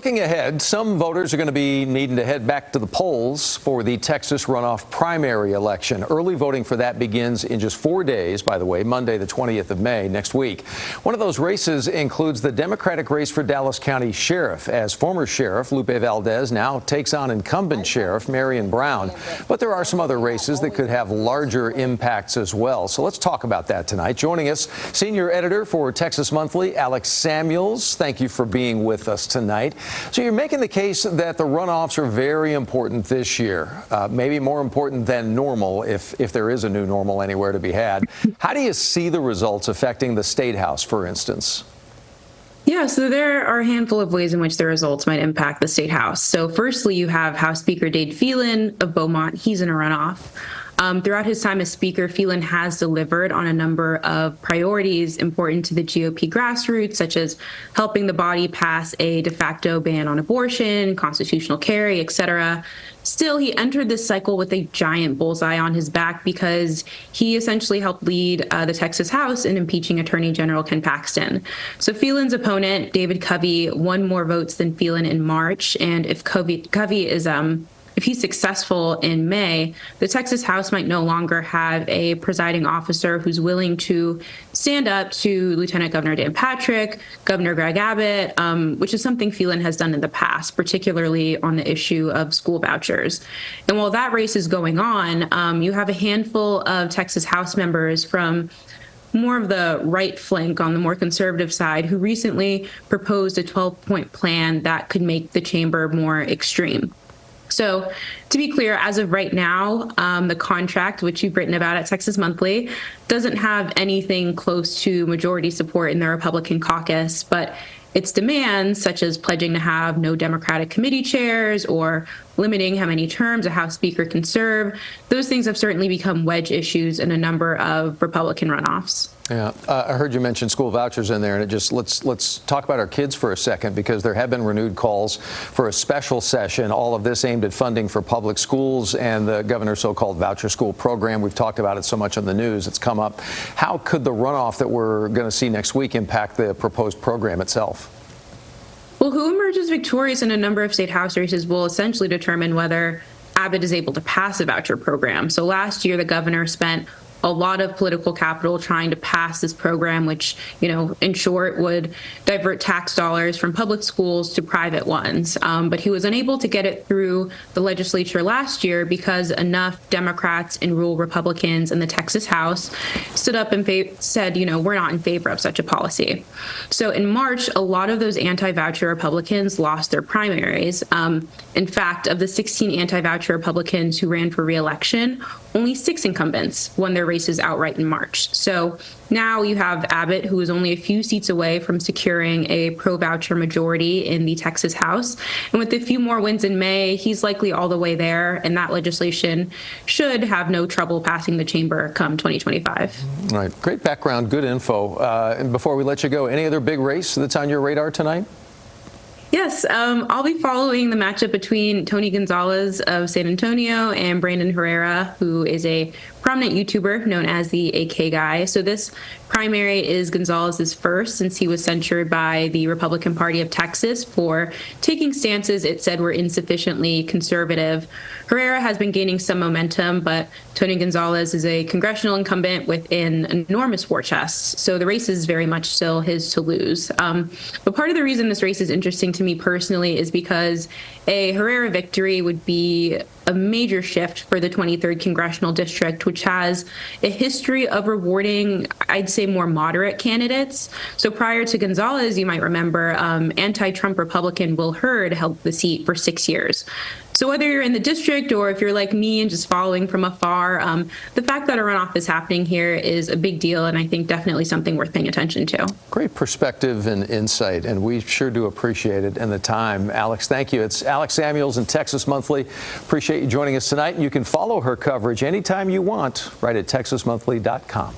Looking ahead, some voters are going to be needing to head back to the polls for the Texas runoff primary election. Early voting for that begins in just 4 days, by the way, Monday, the 20th of May, next week. One of those races includes the Democratic race for Dallas County Sheriff, as former Sheriff Lupe Valdez now takes on incumbent Sheriff Marion Brown. But there are some other races that could have larger impacts as well. So let's talk about that tonight. Joining us, senior editor for Texas Monthly, Alex Samuels. Thank you for being with us tonight. So you're making the case that the runoffs are very important this year, maybe more important than normal, if there is a new normal anywhere to be had. How do you see the results affecting the State House, for instance? Yeah, so there are a handful of ways in which the results might impact the State House. So firstly, you have House Speaker Dade Phelan of Beaumont. He's in a runoff. Throughout his time as Speaker, Phelan has delivered on a number of priorities important to the GOP grassroots, such as helping the body pass a de facto ban on abortion, constitutional carry, etc. Still, he entered this cycle with a giant bullseye on his back because he essentially helped lead the Texas House in impeaching Attorney General Ken Paxton. So Phelan's opponent, David Covey, won more votes than Phelan in March, and if Covey is if he's successful in May, the Texas House might no longer have a presiding officer who's willing to stand up to Lieutenant Governor Dan Patrick, Governor Greg Abbott, which is something Phelan has done in the past, particularly on the issue of school vouchers. And while that race is going on, you have a handful of Texas House members from more of the right flank on the more conservative side who recently proposed a 12-point plan that could make the chamber more extreme. So to be clear, as of right now, the contract, which you've written about at Texas Monthly, doesn't have anything close to majority support in the Republican caucus, but its demands, such as pledging to have no Democratic committee chairs or limiting how many terms a House Speaker can serve, those things have certainly become wedge issues in a number of Republican runoffs. Yeah, I heard you mention school vouchers in there, and let's talk about our kids for a second, because there have been renewed calls for a special session, all of this aimed at funding for public schools and the governor's so-called voucher school program. We've talked about it so much on the news, it's come up. How could the runoff that we're going to see next week impact the proposed program itself? Well, who emerges victorious in a number of state house races will essentially determine whether Abbott is able to pass a voucher program. So last year, the governor spent a lot of political capital trying to pass this program, which, in short, would divert tax dollars from public schools to private ones. But he was unable to get it through the legislature last year because enough Democrats and rural Republicans in the Texas House stood up and said, we're not in favor of such a policy. So in March, a lot of those anti-voucher Republicans lost their primaries. In fact, of the 16 anti-voucher Republicans who ran for re-election, only 6 incumbents won their races outright in March. So now you have Abbott, who is only a few seats away from securing a pro-voucher majority in the Texas House. And with a few more wins in May, he's likely all the way there, and that legislation should have no trouble passing the chamber come 2025. All right. Great background, good info. And before we let you go, any other big race that's on your radar tonight? Yes, I'll be following the matchup between Tony Gonzalez of San Antonio and Brandon Herrera, who is a prominent YouTuber known as the AK Guy. So this primary is Gonzalez's first, since he was censured by the Republican Party of Texas for taking stances it said were insufficiently conservative. Herrera has been gaining some momentum, but Tony Gonzalez is a congressional incumbent with an enormous war chest. So the race is very much still his to lose. But part of the reason this race is interesting to me personally is because a Herrera victory would be a major shift for the 23rd Congressional District, which has a history of rewarding, I'd say, more moderate candidates. So prior to Gonzalez, you might remember, anti-Trump Republican Will Hurd held the seat for 6 years. So whether you're in the district or if you're like me and just following from afar, the fact that a runoff is happening here is a big deal, and I think definitely something worth paying attention to. Great perspective and insight, and we sure do appreciate it and the time. Alex, thank you. It's Alex Samuels in Texas Monthly. Appreciate you joining us tonight, and you can follow her coverage anytime you want right at texasmonthly.com.